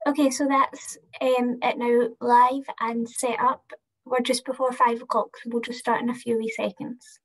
Okay, so that's it now live and set up. We're just before 5 o'clock, so we'll just start in a few wee seconds.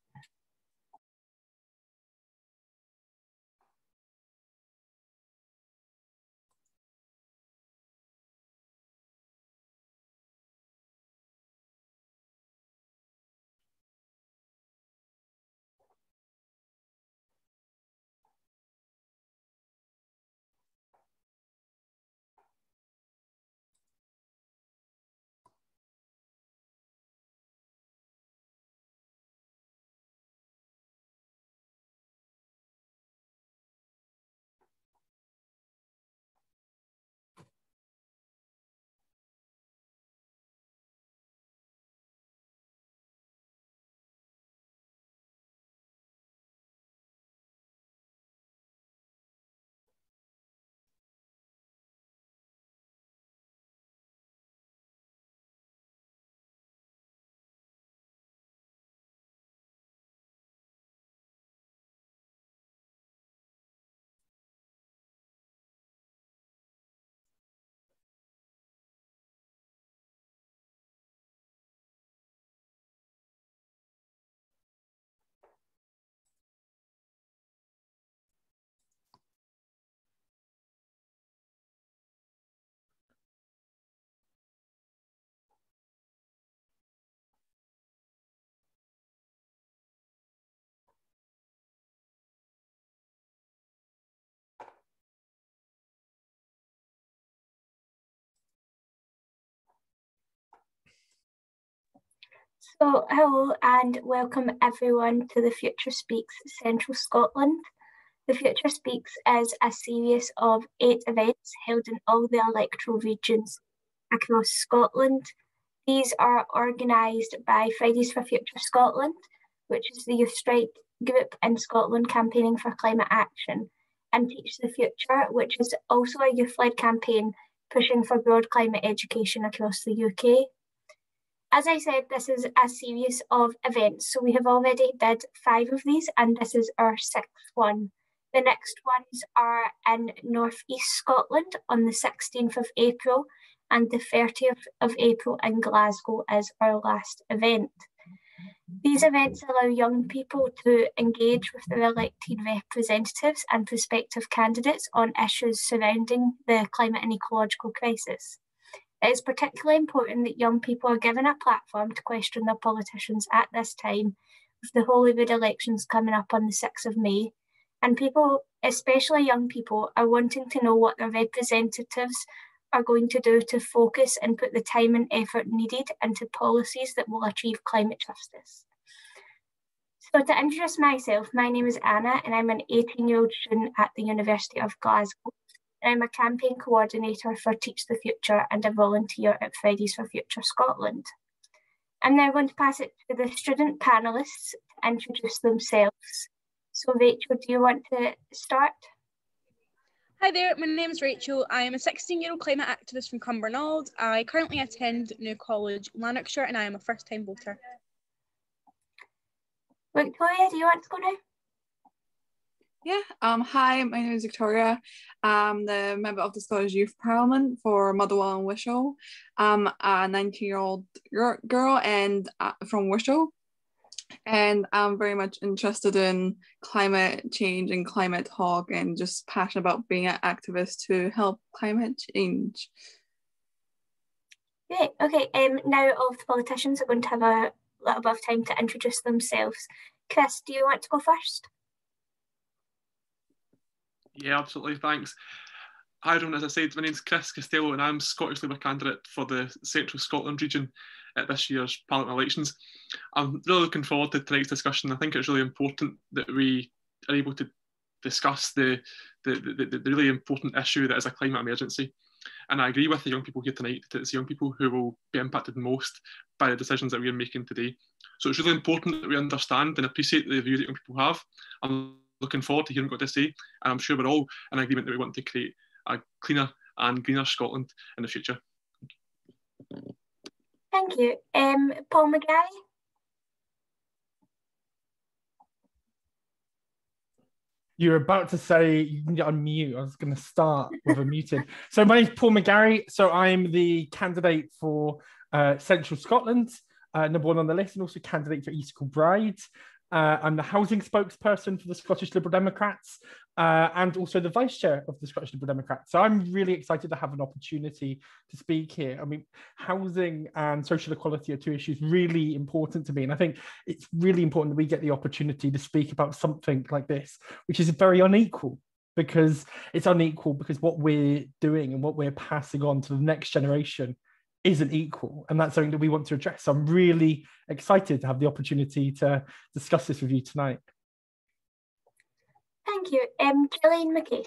So, hello and welcome everyone to the Future Speaks Central Scotland. The Future Speaks is a series of 8 events held in all the electoral regions across Scotland. These are organised by Fridays for Future Scotland, which is the youth strike group in Scotland campaigning for climate action, and Teach the Future, which is also a youth-led campaign pushing for broad climate education across the UK. As I said, this is a series of events, so we have already did 5 of these, and this is our 6th one. The next ones are in North East Scotland on the 16th of April, and the 30th of April in Glasgow is our last event. These events allow young people to engage with their elected representatives and prospective candidates on issues surrounding the climate and ecological crisis. It is particularly important that young people are given a platform to question their politicians at this time, with the Holyrood elections coming up on the 6th of May. And people, especially young people, are wanting to know what their representatives are going to do to focus and put the time and effort needed into policies that will achieve climate justice. So to introduce myself, my name is Anna and I'm an 18-year-old student at the University of Glasgow. I'm a campaign coordinator for Teach the Future and a volunteer at Fridays for Future Scotland. I'm now going to pass it to the student panellists to introduce themselves. So Rachel, do you want to start? Hi there, my name is Rachel. I am a 16-year-old climate activist from Cumbernauld. I currently attend New College, Lanarkshire, and I am a first-time voter. Victoria, do you want to go now? Yeah, hi, my name is Victoria. I'm the member of the Scottish Youth Parliament for Motherwell and Wishaw. I'm a 19-year-old girl and from Wishaw, and I'm very much interested in climate change and climate talk and just passionate about being an activist to help climate change. Great, okay, now all of the politicians are going to have a little bit of time to introduce themselves. Chris, do you want to go first? Yeah, absolutely, thanks. Hi everyone, as I said, my name's Chris Costello and I'm Scottish Labour candidate for the Central Scotland region at this year's Parliament elections. I'm really looking forward to tonight's discussion. I think it's really important that we are able to discuss the really important issue that is a climate emergency. And I agree with the young people here tonight that it's young people who will be impacted most by the decisions that we are making today. So it's really important that we understand and appreciate the views that young people have. I'm looking forward to hearing what they say, and I'm sure we're all in agreement that we want to create a cleaner and greener Scotland in the future. Thank you. Paul McGarry? You're about to say you can get on mute. I was going to start with a muted. So my name's Paul McGarry. So I'm the candidate for Central Scotland, number one on the list, and also candidate for East Kilbride. I'm the housing spokesperson for the Scottish Liberal Democrats, and also the vice chair of the Scottish Liberal Democrats. So I'm really excited to have an opportunity to speak here. I mean, housing and social equality are two issues really important to me. And I think it's really important that we get the opportunity to speak about something like this, which is very unequal, because it's unequal because what we're doing and what we're passing on to the next generation isn't equal, and that's something that we want to address. So I'm really excited to have the opportunity to discuss this with you tonight. Thank you. Gillian McKay.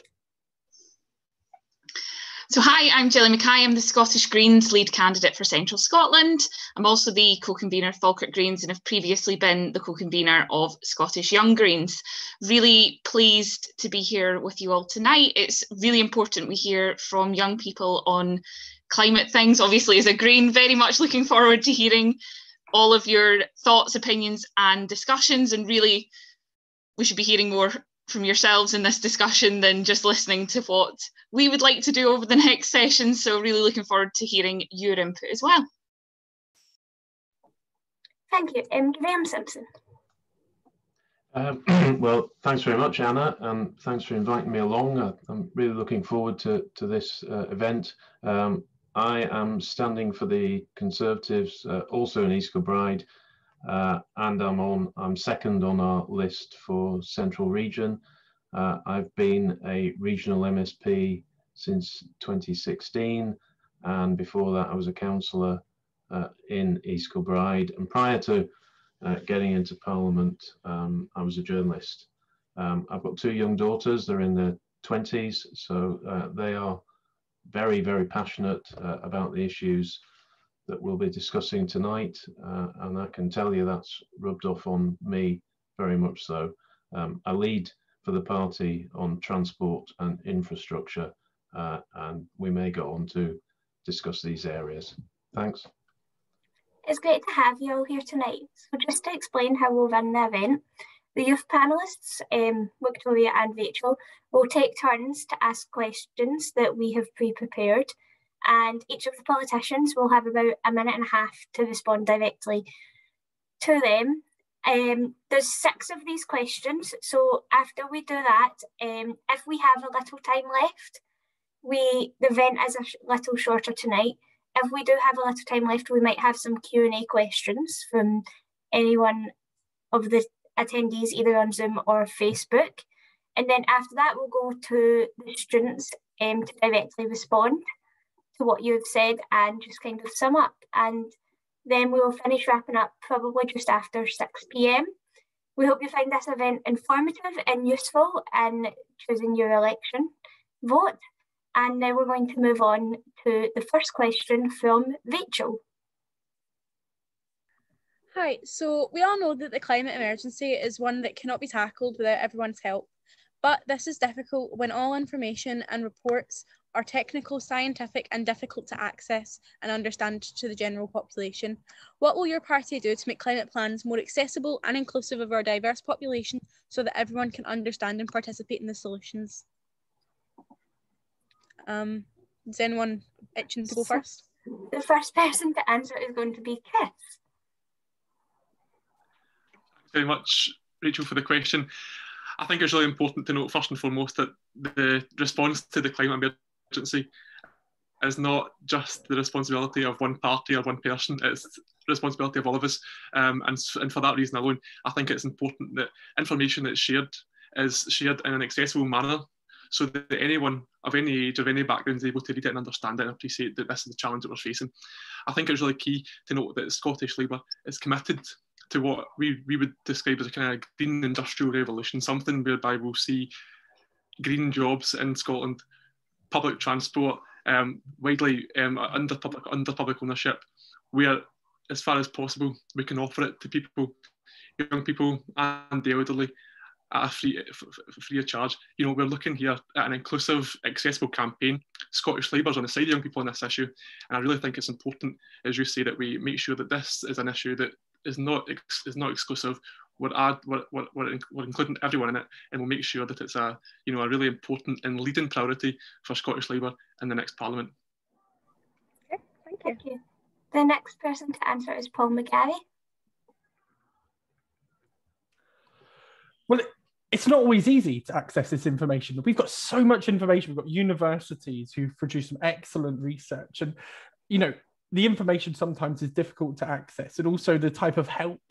So hi, I'm Gillian Mackay. I'm the Scottish Greens lead candidate for Central Scotland. I'm also the co-convener of Falkirk Greens and have previously been the co-convener of Scottish Young Greens. Really pleased to be here with you all tonight. It's really important we hear from young people on climate things. Obviously, as a Green, very much looking forward to hearing all of your thoughts, opinions and discussions, and really we should be hearing more from yourselves in this discussion than just listening to what we would like to do over the next session. So really looking forward to hearing your input as well. Thank you. Graham Simpson. Well, thanks very much, Anna, and thanks for inviting me along. I'm really looking forward to this event. I am standing for the Conservatives, also in East Kilbride, and I'm second on our list for Central Region. I've been a regional MSP since 2016, and before that I was a councillor in East Kilbride. And prior to getting into Parliament, I was a journalist. I've got two young daughters. They're in their 20s, so they are very, very passionate about the issues that we'll be discussing tonight, and I can tell you that's rubbed off on me very much so. I lead for the party on transport and infrastructure, and we may go on to discuss these areas. Thanks. It's great to have you all here tonight. So just to explain how we'll run the event, the youth panellists, Victoria and Rachel, will take turns to ask questions that we have pre-prepared, and each of the politicians will have about a minute and a half to respond directly to them. There's 6 of these questions, so after we do that, if we have a little time left, the event is a little shorter tonight. If we do have a little time left, we might have some Q&A questions from anyone of the attendees, either on Zoom or Facebook. And then after that, we'll go to the students to directly respond to what you've said and just kind of sum up. And then we will finish wrapping up probably just after 6 p.m. We hope you find this event informative and useful in choosing your election vote. And now we're going to move on to the first question from Rachel. Hi, so we all know that the climate emergency is one that cannot be tackled without everyone's help, but this is difficult when all information and reports are technical, scientific and difficult to access and understand to the general population. What will your party do to make climate plans more accessible and inclusive of our diverse population so that everyone can understand and participate in the solutions? Is anyone itching to go first? The first person to answer is going to be Chris. Thanks very much, Rachel, for the question. I think it's really important to note first and foremost that the response to the climate emergency is not just the responsibility of one party or one person, it's the responsibility of all of us. And for that reason alone, I think it's important that information that's shared is shared in an accessible manner, so that anyone of any age, of any background is able to read it and understand it and appreciate that this is the challenge that we're facing. I think it's really key to note that Scottish Labour is committed to what we would describe as a kind of green industrial revolution, something whereby we'll see green jobs in Scotland, public transport, widely under public ownership, where as far as possible we can offer it to people, young people and the elderly, at a free of charge. You know, we're looking here at an inclusive, accessible campaign. Scottish Labour's on the side of young people on this issue, and I really think it's important, as you say, that we make sure that this is an issue that is not exclusive we're including everyone in it, and we'll make sure that it's a really important and leading priority for Scottish Labour in the next Parliament. Okay, thank you. Thank you. The next person to answer is Paul McGarry. Well, it's not always easy to access this information. We've got so much information. We've got universities who've produced some excellent research, and the information sometimes is difficult to access, and also the type of help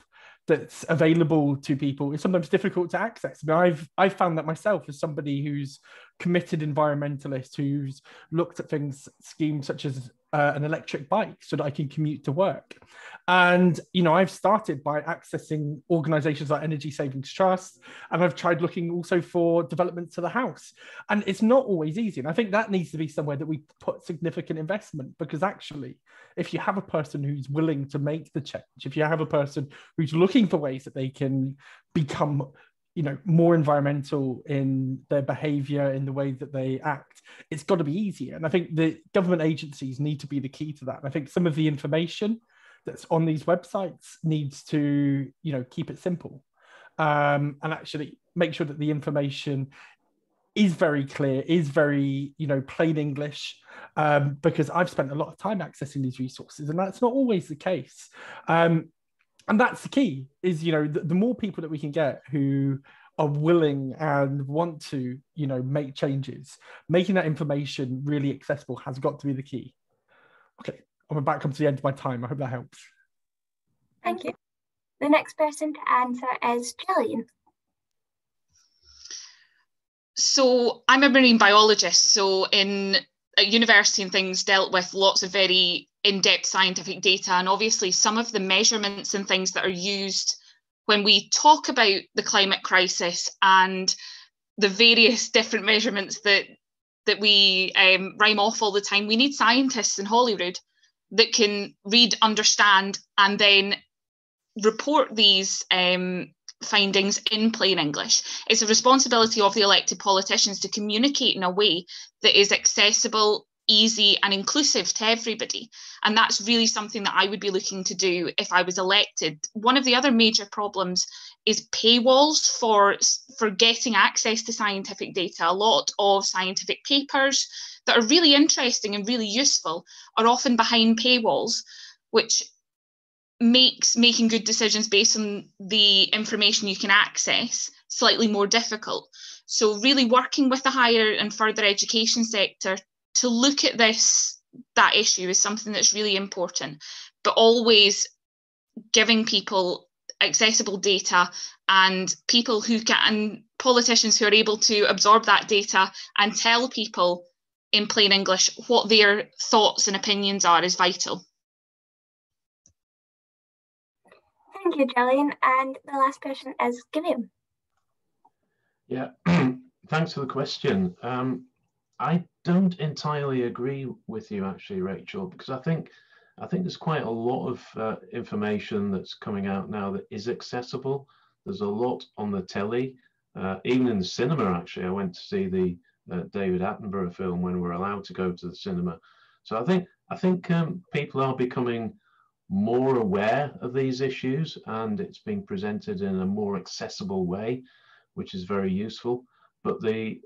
that's available to people is sometimes difficult to access. I mean, I've found that myself as somebody who's committed environmentalist, who's looked at schemes such as an electric bike so that I can commute to work. And, I've started by accessing organizations like Energy Savings Trust, and I've tried looking also for developments to the house. And it's not always easy. And I think that needs to be somewhere that we put significant investment, because actually, if you have a person who's willing to make the change, if you have a person who's looking for ways that they can become more environmental in their behavior, in the way that they act, it's got to be easier. And I think the government agencies need to be the key to that. And I think some of the information that's on these websites needs to, keep it simple, and actually make sure that the information is very clear, is very, plain English, because I've spent a lot of time accessing these resources, and that's not always the case. And that's the key, is, the more people that we can get who are willing and want to, make changes, making that information really accessible has got to be the key. Okay, I'm about to come to the end of my time. I hope that helps. Thank you. The next person to answer is Gillian. So I'm a marine biologist. So at university and things, dealt with lots of very in-depth scientific data, and obviously some of the measurements and things that are used when we talk about the climate crisis and the various different measurements that we rhyme off all the time. We need scientists in Holyrood that can read, understand, and then report these findings in plain English. It's a responsibility of the elected politicians to communicate in a way that is accessible, easy, and inclusive to everybody. And that's really something that I would be looking to do if I was elected. One of the other major problems is paywalls for getting access to scientific data. A lot of scientific papers that are really interesting and really useful are often behind paywalls, which makes making good decisions based on the information you can access slightly more difficult. So really working with the higher and further education sector to look at that issue is something that's really important, but always giving people accessible data, and politicians who are able to absorb that data and tell people in plain English what their thoughts and opinions are is vital. Thank you, Gillian. And the last person is Gillian. Yeah, thanks for the question. I don't entirely agree with you, actually, Rachel, because I think there's quite a lot of information that's coming out now that is accessible. There's a lot on the telly, even in the cinema. Actually, I went to see the David Attenborough film when we're allowed to go to the cinema. So I think people are becoming more aware of these issues, and it's being presented in a more accessible way, which is very useful. But I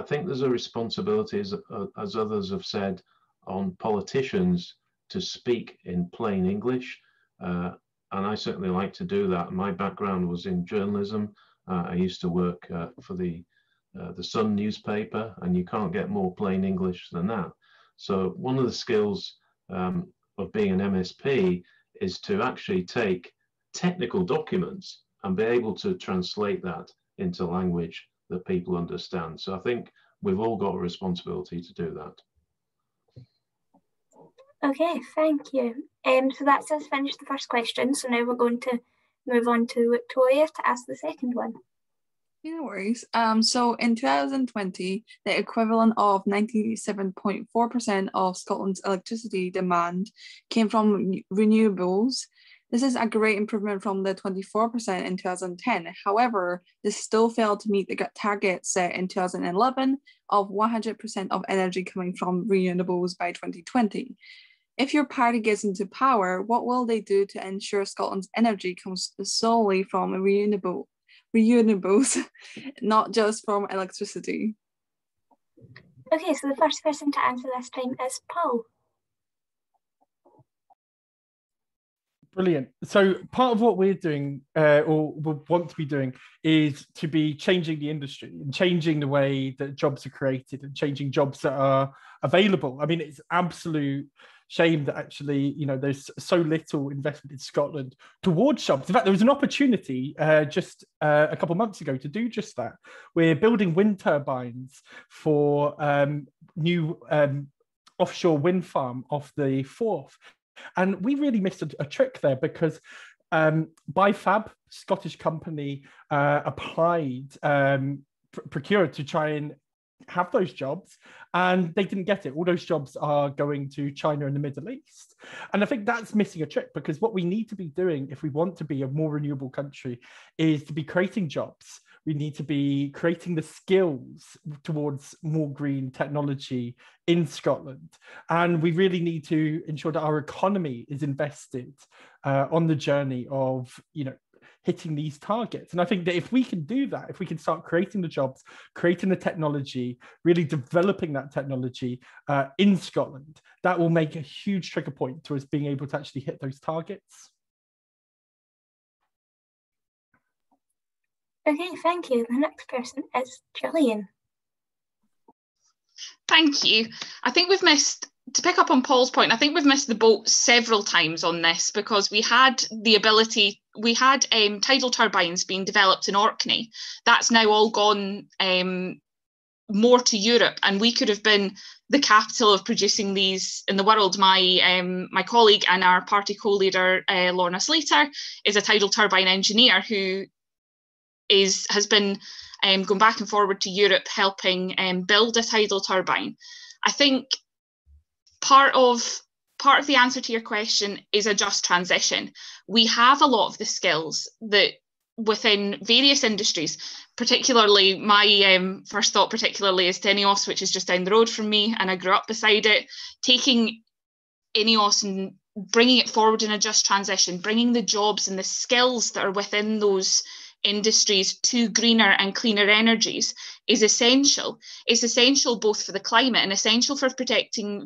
think there's a responsibility, as others have said, on politicians to speak in plain English. And I certainly like to do that. My background was in journalism. I used to work for the Sun newspaper, and you can't get more plain English than that. So one of the skills of being an MSP is to actually take technical documents and be able to translate that into language that people understand. So I think we've all got a responsibility to do that. Okay, thank you. So that's us finished the first question. So now we're going to move on to Victoria to ask the second one. No worries. So in 2020, the equivalent of 97.4% of Scotland's electricity demand came from renewables. This is a great improvement from the 24% in 2010. However, this still failed to meet the target set in 2011 of 100% of energy coming from renewables by 2020. If your party gets into power, what will they do to ensure Scotland's energy comes solely from renewables, not just from electricity? Okay, so the first person to answer this time is Paul. Brilliant. So part of what we're doing, or will want to be doing, is to be changing the industry and changing the way that jobs are created and changing jobs that are available. I mean, it's absolute shame that actually, you know, there's so little investment in Scotland towards jobs. In fact, there was an opportunity just a couple of months ago to do just that. We're building wind turbines for new offshore wind farm off the Forth. And we really missed a trick there because Bifab, Scottish company, applied, procured to try and have those jobs, and they didn't get it. All those jobs are going to China and the Middle East. And I think that's missing a trick, because what we need to be doing if we want to be a more renewable country is to be creating jobs. We need to be creating the skills towards more green technology in Scotland. And we really need to ensure that our economy is invested on the journey of, you know, hitting these targets. And I think that if we can do that, if we can start creating the jobs, creating the technology, really developing that technology in Scotland, that will make a huge trigger point to us being able to actually hit those targets. Okay, thank you. The next person is Gillian. Thank you. I think we've missed, to pick up on Paul's point, I think we've missed the boat several times on this, because we had the ability, we had tidal turbines being developed in Orkney. That's now all gone more to Europe, and we could have been the capital of producing these in the world. My colleague and our party co-leader, Lorna Slater, is a tidal turbine engineer who has been going back and forward to Europe helping build a tidal turbine. I think part of the answer to your question is a just transition. We have a lot of the skills that within various industries, particularly my first thought particularly is Ineos, which is just down the road from me, and I grew up beside it. Taking Ineos and bringing it forward in a just transition, bringing the jobs and the skills that are within those industries to greener and cleaner energies is essential. It's essential both for the climate and essential for protecting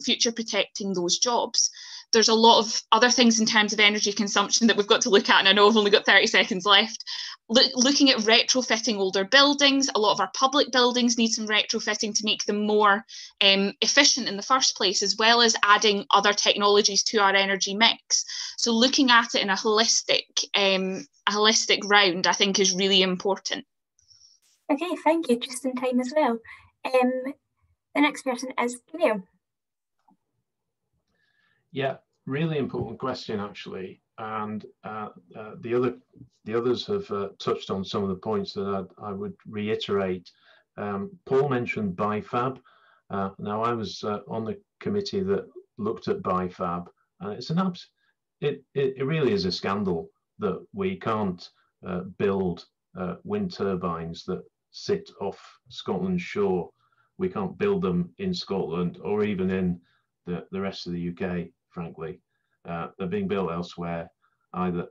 those jobs. There's a lot of other things in terms of energy consumption that we've got to look at, and I know I've only got 30 seconds left. Looking at retrofitting older buildings, a lot of our public buildings need some retrofitting to make them more efficient in the first place, as well as adding other technologies to our energy mix. So looking at it in a holistic round, I think, is really important. Okay, thank you. Just in time as well. The next person is Graham. Yeah, really important question, actually. And the others have touched on some of the points that I would reiterate. Paul mentioned Bifab. Now, I was on the committee that looked at Bifab, and it really is a scandal that we can't build wind turbines that sit off Scotland's shore. We can't build them in Scotland or even in the rest of the UK, frankly. They're being built elsewhere, either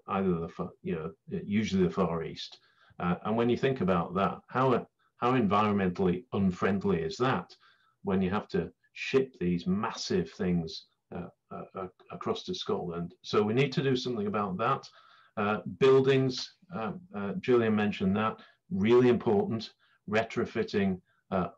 usually the Far East. And when you think about that, how environmentally unfriendly is that when you have to ship these massive things across to Scotland? So we need to do something about that. Buildings, Julian mentioned that, really important. Retrofitting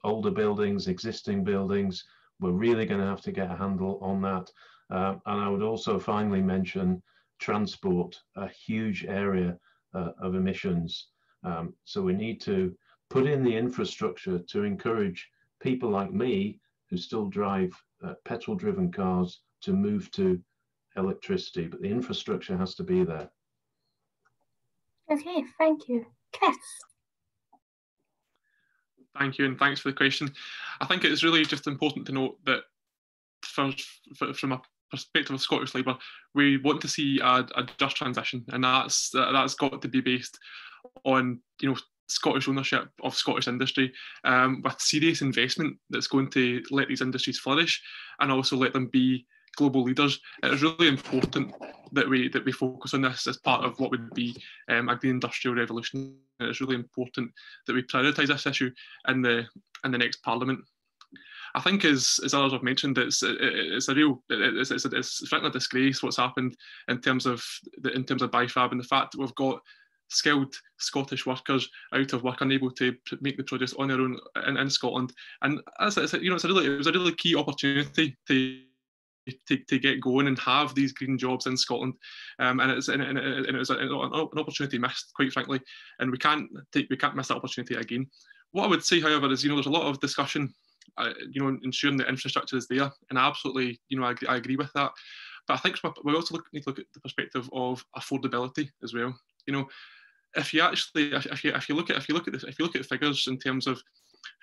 older buildings, existing buildings, we're really going to have to get a handle on that. And I would also finally mention transport, a huge area of emissions. So we need to put in the infrastructure to encourage people like me who still drive petrol-driven cars to move to electricity, but the infrastructure has to be there. Okay, thank you. Chris. Thank you, and thanks for the question. I think it is really just important to note that from a perspective of Scottish Labour, we want to see a just transition, and that's got to be based on, you know, Scottish ownership of Scottish industry, with serious investment that's going to let these industries flourish and also let them be global leaders, it is really important that we focus on this as part of what would be a green industrial revolution. It is really important that we prioritise this issue in the next Parliament. I think, as others have mentioned, it's frankly a disgrace what's happened in terms of BIFAB, and the fact that we've got skilled Scottish workers out of work, unable to make the produce on their own in Scotland. And as it was a really key opportunity to get going and have these green jobs in Scotland, and it was an opportunity missed, quite frankly, and we can't miss that opportunity again. What I would say, however, is there's a lot of discussion, ensuring that infrastructure is there, and I absolutely I agree with that. But I think we also need to look at the perspective of affordability as well. If you look at the figures in terms of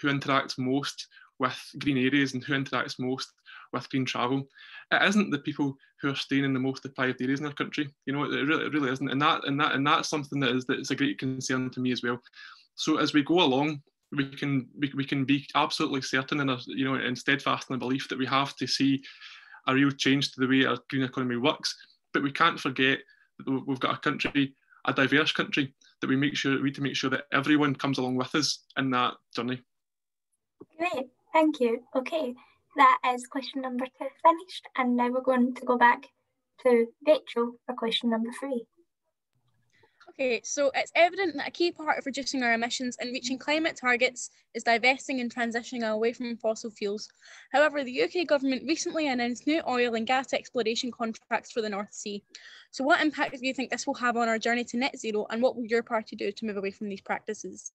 who interacts most with green areas and who interacts most with green travel, it isn't the people who are staying in the most deprived areas in our country. It really isn't, and that's something that's a great concern to me as well. So as we go along, we can be absolutely certain and steadfast in the belief that we have to see a real change to the way our green economy works. But we can't forget that we've got a diverse country, that we need to make sure that everyone comes along with us in that journey. Great, thank you. Okay, that is question number 2 finished, and now we're going to go back to Rachel for question number 3. Okay, so it's evident that a key part of reducing our emissions and reaching climate targets is divesting and transitioning away from fossil fuels. However, the UK government recently announced new oil and gas exploration contracts for the North Sea. So what impact do you think this will have on our journey to net zero, and what will your party do to move away from these practices?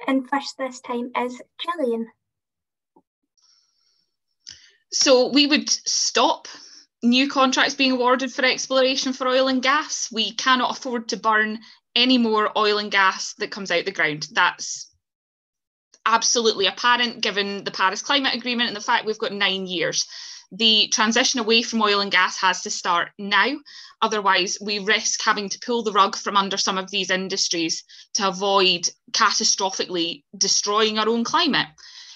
And first this time is Gillian. So we would stop new contracts being awarded for exploration for oil and gas. We cannot afford to burn any more oil and gas that comes out the ground. That's absolutely apparent given the Paris Climate Agreement and the fact we've got 9 years. The transition away from oil and gas has to start now. Otherwise, we risk having to pull the rug from under some of these industries to avoid catastrophically destroying our own climate.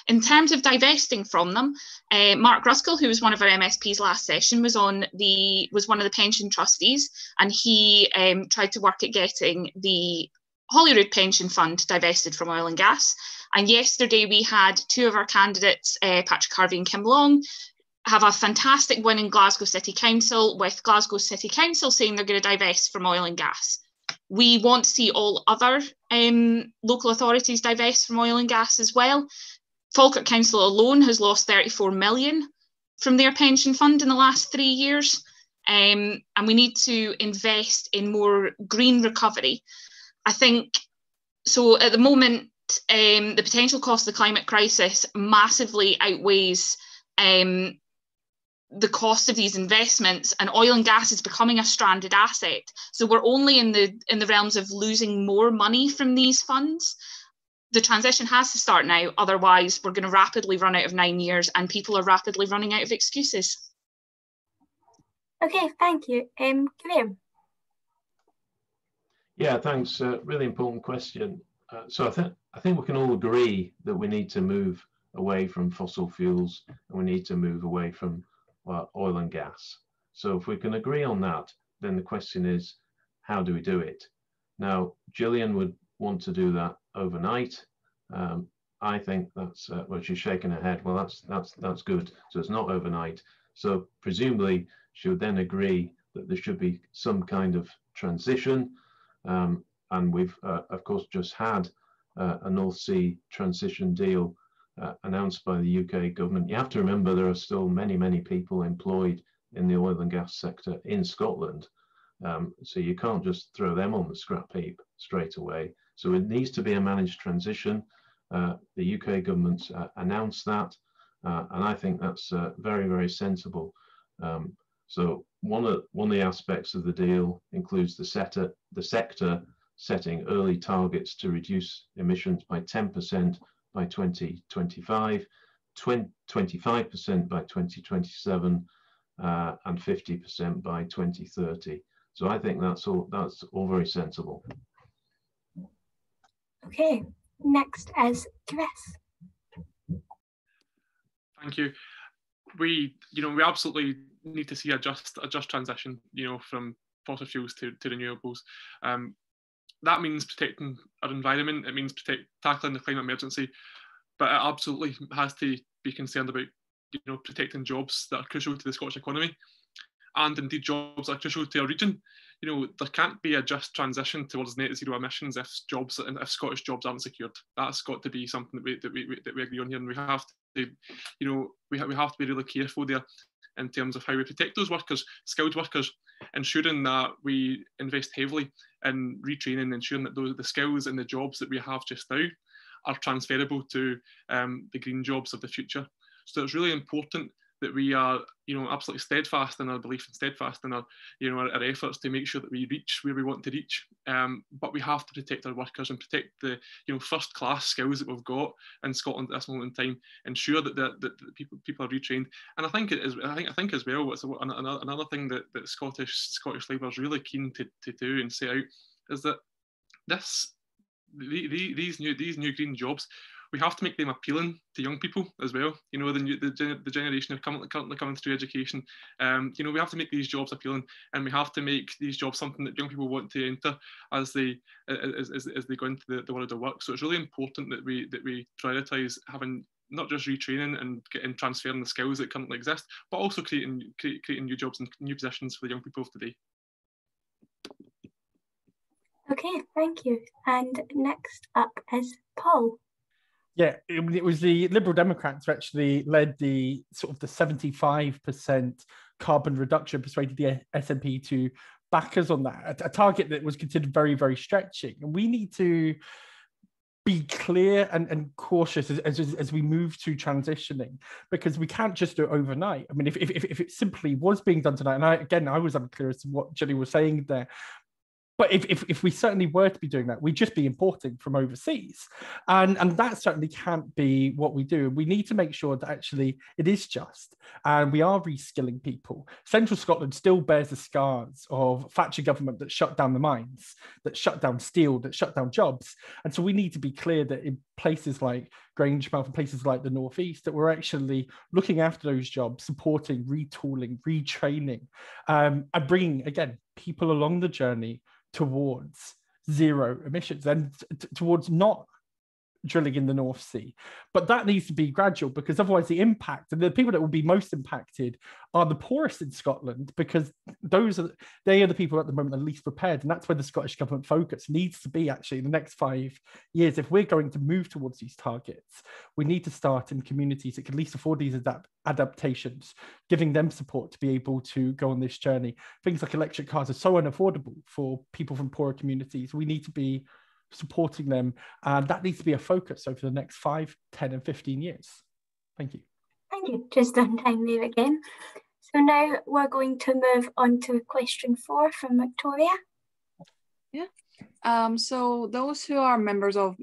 In terms of divesting from them, Mark Ruskell, who was one of our MSPs last session, was one of the pension trustees, and he tried to work at getting the Holyrood pension fund divested from oil and gas. And yesterday we had 2 of our candidates, Patrick Harvey and Kim Long, have a fantastic win in Glasgow City Council, with Glasgow City Council saying they're going to divest from oil and gas. We want to see all other local authorities divest from oil and gas as well. Falkirk Council alone has lost 34 million from their pension fund in the last 3 years. And we need to invest in more green recovery. I think, so at the moment, the potential cost of the climate crisis massively outweighs the cost of these investments, and oil and gas is becoming a stranded asset. So we're only in the realms of losing more money from these funds. The transition has to start now, otherwise we're going to rapidly run out of 9 years, and people are rapidly running out of excuses. Okay, thank you. Graham. Yeah, thanks. Really important question. So I think we can all agree that we need to move away from fossil fuels, and we need to move away from oil and gas. So if we can agree on that, then the question is, how do we do it? Now, Gillian would want to do that overnight. I think that's well, she's shaking her head. Well, that's good. So it's not overnight. So presumably she would then agree that there should be some kind of transition. And we've of course just had a North Sea transition deal announced by the UK government. You have to remember there are still many people employed in the oil and gas sector in Scotland. So you can't just throw them on the scrap heap straight away. So it needs to be a managed transition. The UK government announced that, and I think that's very sensible. So one of the aspects of the deal includes the sector setting early targets to reduce emissions by 10% by 2025, 25% by 2027, and 50% by 2030. So I think that's all very sensible. Okay, next is Chris. Thank you. we absolutely need to see a just transition, from fossil fuels to renewables. That means protecting our environment. It means tackling the climate emergency, but it absolutely has to be concerned about protecting jobs that are crucial to the Scottish economy, and indeed jobs that are crucial to our region. There can't be a just transition towards net zero emissions if Scottish jobs aren't secured. That's got to be something that we agree on here, and we have to, we have to be really careful there in terms of how we protect those workers, skilled workers, ensuring that we invest heavily in retraining, ensuring that the skills and the jobs that we have just now are transferable to the green jobs of the future. So it's really important that we are, absolutely steadfast in our belief and steadfast in our, our efforts to make sure that we reach where we want to reach. But we have to protect our workers and protect the, first-class skills that we've got in Scotland at this moment in time. Ensure that people are retrained. And I think it is. I think as well. It's another thing that Scottish Labour is really keen to do and set out is that these new green jobs, we have to make them appealing to young people as well. The generation currently coming through education. We have to make these jobs appealing, and we have to make these jobs something that young people want to enter as they go into the world of work. So it's really important that we prioritise having not just retraining and transferring the skills that currently exist, but also creating new jobs and new positions for the young people of today. Okay, thank you. And next up is Paul. Yeah, it was the Liberal Democrats who actually led the sort of the 75% carbon reduction, persuaded the SNP to back us on that, a target that was considered very, very stretching. And we need to be clear and cautious as we move to transitioning, because we can't just do it overnight. I mean, if it simply was being done tonight, and I was unclear as to what Jenny was saying there, but if we certainly were to be doing that, we'd just be importing from overseas. And that certainly can't be what we do. We need to make sure that actually it is just, and we are reskilling people. Central Scotland still bears the scars of Thatcher government that shut down the mines, that shut down steel, that shut down jobs. And so we need to be clear that in places like Grangemouth and places like the North East, that we're actually looking after those jobs, supporting, retooling, retraining, and bringing, again, people along the journey towards zero emissions and towards not drilling in the North Sea. But that needs to be gradual, because otherwise the impact, and the people that will be most impacted are the poorest in Scotland, because they are the people at the moment that are least prepared. And that's where the Scottish Government focus needs to be actually in the next 5 years. If we're going to move towards these targets, we need to start in communities that can at least afford these adaptations, giving them support to be able to go on this journey. Things like electric cars are so unaffordable for people from poorer communities. We need to be supporting them, and that needs to be a focus over the next 5, 10 and 15 years. Thank you. Thank you. Just on time there again. So now we're going to move on to question 4 from Victoria. Yeah. So those who are members of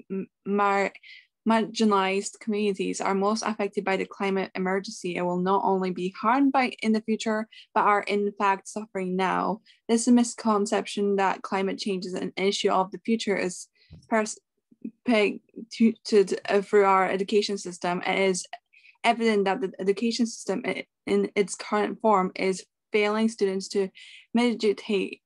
marginalised communities are most affected by the climate emergency and will not only be harmed by in the future, but are in fact suffering now. This misconception that climate change is an issue of the future is perpetuated through our education system, and is evident that the education system in its current form is failing students to mitigate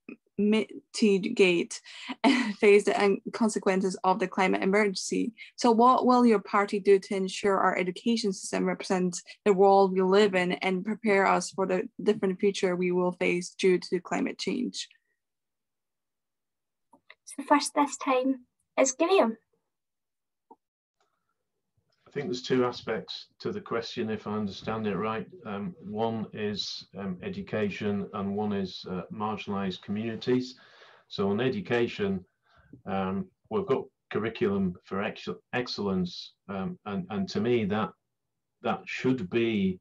and face the consequences of the climate emergency. So what will your party do to ensure our education system represents the world we live in and prepare us for the different future we will face due to climate change? So first this time is Graham. I think there's 2 aspects to the question, if I understand it right. One is education, and one is marginalised communities. So on education, we've got curriculum for excellence, and to me that should be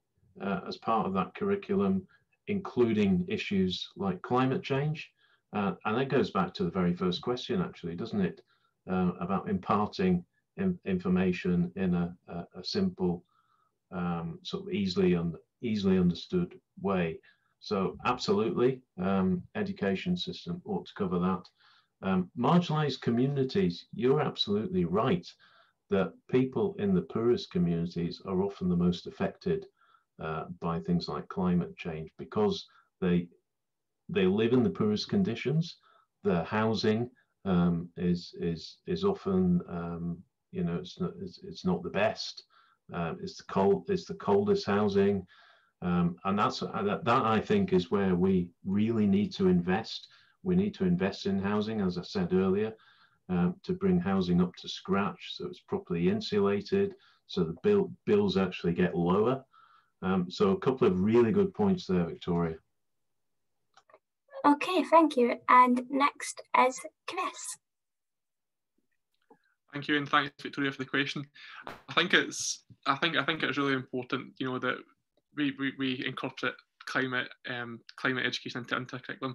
as part of that curriculum, including issues like climate change, and that goes back to the very first question, actually, doesn't it? About imparting information in a simple, sort of easily understood way. So absolutely, education system ought to cover that. Marginalised communities, you're absolutely right that people in the poorest communities are often the most affected by things like climate change, because they live in the poorest conditions. Their housing is often it's not the best. It's the coldest housing, and that I think is where we really need to invest. We need to invest in housing, as I said earlier, to bring housing up to scratch, so it's properly insulated, so the bills actually get lower. So a couple of really good points there, Victoria. Okay, thank you. And next is Chris. Thank you, and thanks, Victoria, for the question. I think it's really important, that we incorporate climate education into curriculum.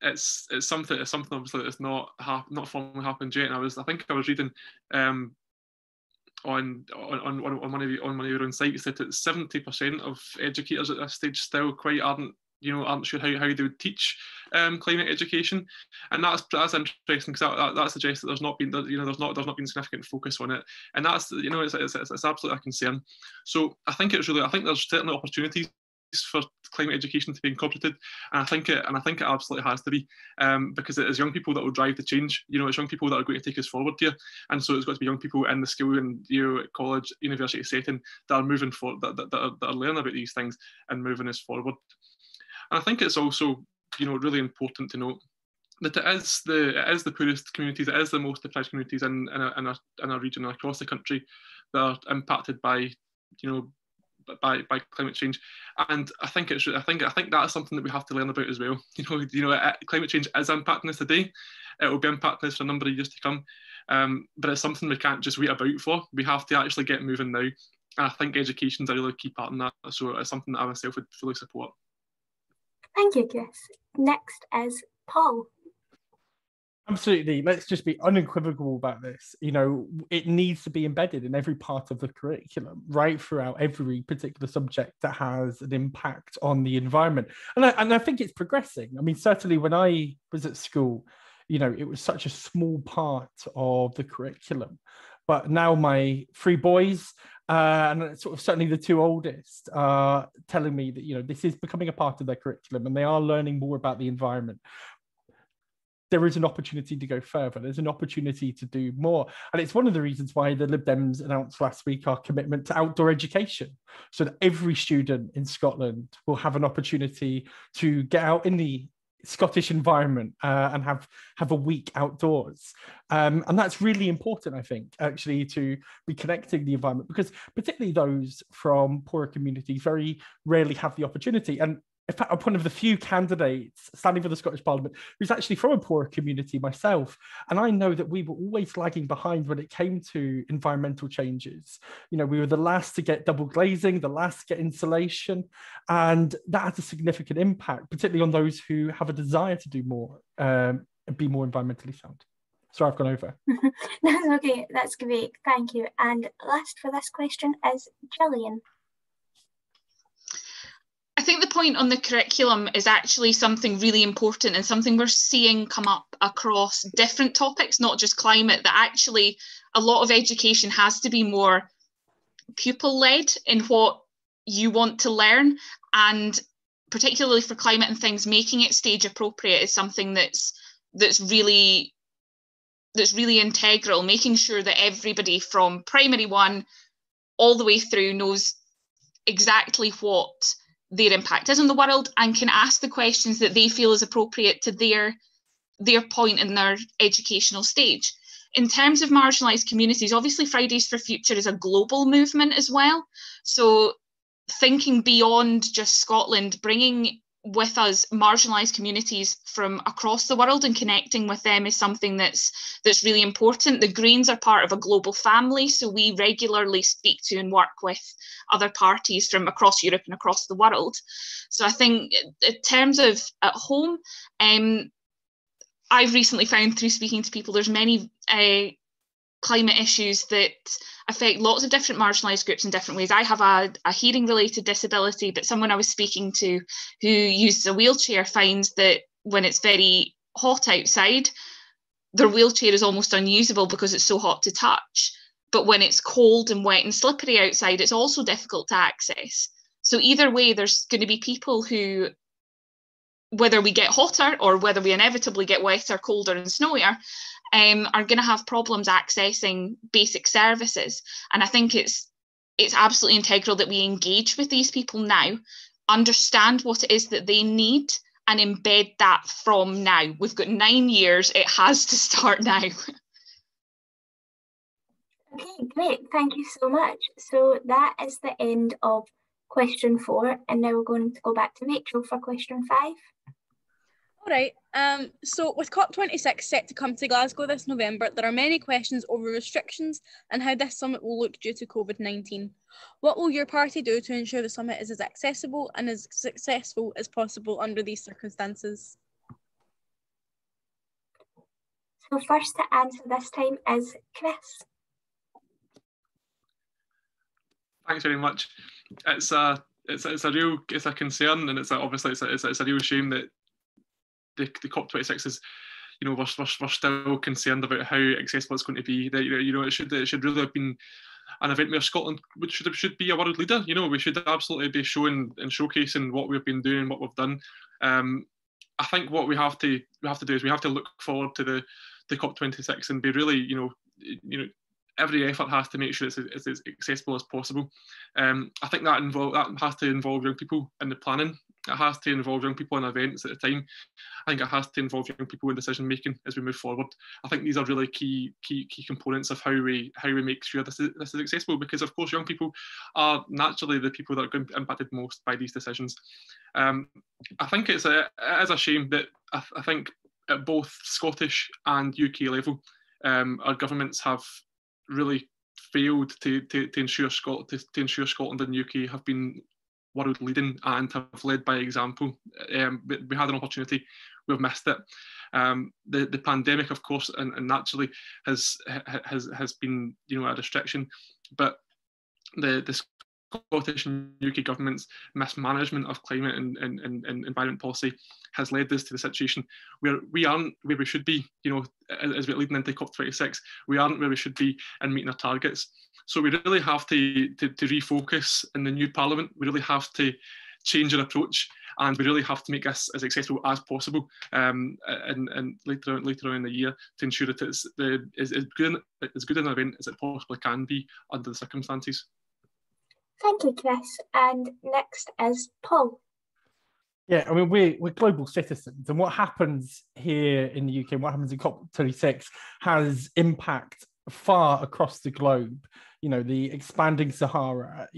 It's something obviously that's not formally happened yet. And I think I was reading on one of your own sites that 70% of educators at this stage still quite aren't sure how they would teach climate education, and that's interesting, because that suggests that there's not been significant focus on it, and that's it's absolutely a concern. So I think there's certainly opportunities for climate education to be incorporated, and I think it absolutely has to be, because it is young people that will drive the change. It's young people that are going to take us forward here, and so it's got to be young people in the school and college, university setting that are moving forward, that are learning about these things and moving us forward. And I think it's also really important to note that it is the poorest communities, it is the most deprived communities in a region and across the country that are impacted by by climate change. And I think that's something that we have to learn about as well. Climate change is impacting us today. It will be impacting us for a number of years to come. But it's something we can't just wait about for. We have to actually get moving now. And I think education is a really key part in that. So it's something that I myself would fully support. Thank you, Chris. Next is Paul. Absolutely. Let's just be unequivocal about this. It needs to be embedded in every part of the curriculum, right throughout every particular subject that has an impact on the environment. And I think it's progressing. I mean, certainly when I was at school, it was such a small part of the curriculum. But now my 3 boys, and sort of certainly the 2 oldest, are telling me that, this is becoming a part of their curriculum and they are learning more about the environment. There is an opportunity to go further. There's an opportunity to do more. And it's one of the reasons why the Lib Dems announced last week our commitment to outdoor education, so that every student in Scotland will have an opportunity to get out in the Scottish environment and have a week outdoors. And that's really important, I think, actually, to be connecting the environment, because particularly those from poorer communities very rarely have the opportunity. And in fact, I'm one of the few candidates standing for the Scottish Parliament who's actually from a poorer community myself. And I know that we were always lagging behind when it came to environmental changes. We were the last to get double glazing, the last to get insulation. And that has a significant impact, particularly on those who have a desire to do more and be more environmentally sound. Sorry, I've gone over. That's okay. That's great. Thank you. And last for this question is Gillian. I think the point on the curriculum is actually something really important and something we're seeing come up across different topics, not just climate, that actually a lot of education has to be more pupil-led in what you want to learn, and particularly for climate and things, making it stage appropriate is something that's really integral, making sure that everybody from primary 1 all the way through knows exactly what their impact is on the world and can ask the questions that they feel is appropriate to their point in their educational stage. In terms of marginalised communities, obviously Fridays for Future is a global movement as well. So thinking beyond just Scotland, bringing with us marginalised communities from across the world and connecting with them is something that's really important. The Greens are part of a global family, so we regularly speak to and work with other parties from across Europe and across the world. So I think in terms of at home, I've recently found through speaking to people, there's many climate issues that affect lots of different marginalised groups in different ways. I have a hearing related disability, but someone I was speaking to who uses a wheelchair finds that when it's very hot outside, their wheelchair is almost unusable because it's so hot to touch. But when it's cold and wet and slippery outside, it's also difficult to access. So either way, there's going to be people who, whether we get hotter or whether we inevitably get wetter, colder and snowier, are going to have problems accessing basic services. And I think it's absolutely integral that we engage with these people now, understand what it is that they need, and embed that from now. We've got 9 years, it has to start now. Okay, great, thank you so much. So that is the end of question 4, and now we're going to go back to Rachel for question 5. All right, so with COP26 set to come to Glasgow this November, there are many questions over restrictions and how this summit will look due to COVID-19. What will your party do to ensure the summit is as accessible and as successful as possible under these circumstances? So first to answer this time is Chris. Thanks very much. It's a concern, and obviously it's a real shame that the COP26 is, we're still concerned about how accessible it's going to be. That it should really have been an event where Scotland should be a world leader. We should absolutely be showing and showcasing what we've been doing, what we've done. I think what we have to do is we have to look forward to the COP26 and be really, every effort has to make sure it's as accessible as possible. I think that has to involve young people in the planning. It has to involve young people in events at the time. I think it has to involve young people in decision making as we move forward. I think these are really key components of how we make sure this is accessible, because of course young people are naturally the people that are going to be impacted most by these decisions. I think it is a shame that I think at both Scottish and UK level, our governments have really failed to ensure Scotland and UK have been world leading and have led by example. We had an opportunity, we've missed it. The pandemic, of course, and naturally has been a restriction, but the Scottish and UK governments' mismanagement of climate and environment policy has led us to the situation where we aren't where we should be. As we're leading into COP26, we aren't where we should be in meeting our targets. So we really have to refocus in the new Parliament. We really have to change our approach, and we really have to make this as accessible as possible. And later on in the year, to ensure that it's as good an event as it possibly can be under the circumstances. Thank you, Chris. And next is Paul. Yeah, I mean, we're global citizens, and what happens here in the UK, what happens in COP26 has impact far across the globe. The expanding Sahara,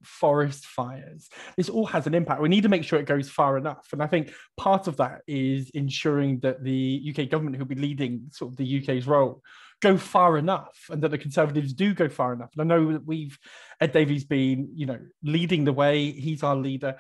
forest fires, this all has an impact. We need to make sure it goes far enough. And I think part of that is ensuring that the UK government, who'll be leading sort of the UK's role, go far enough, and that the Conservatives do go far enough. And I know that Ed Davey's been, leading the way. He's our leader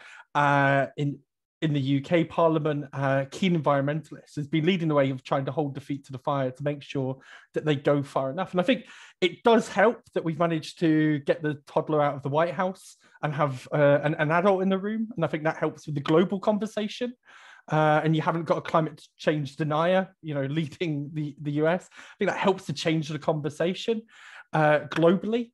in the UK Parliament. Keen environmentalist has been leading the way of trying to hold the feet to the fire to make sure that they go far enough. And I think it does help that we've managed to get the toddler out of the White House and have an adult in the room. And I think that helps with the global conversation. And you haven't got a climate change denier, leading the US. I think that helps to change the conversation globally.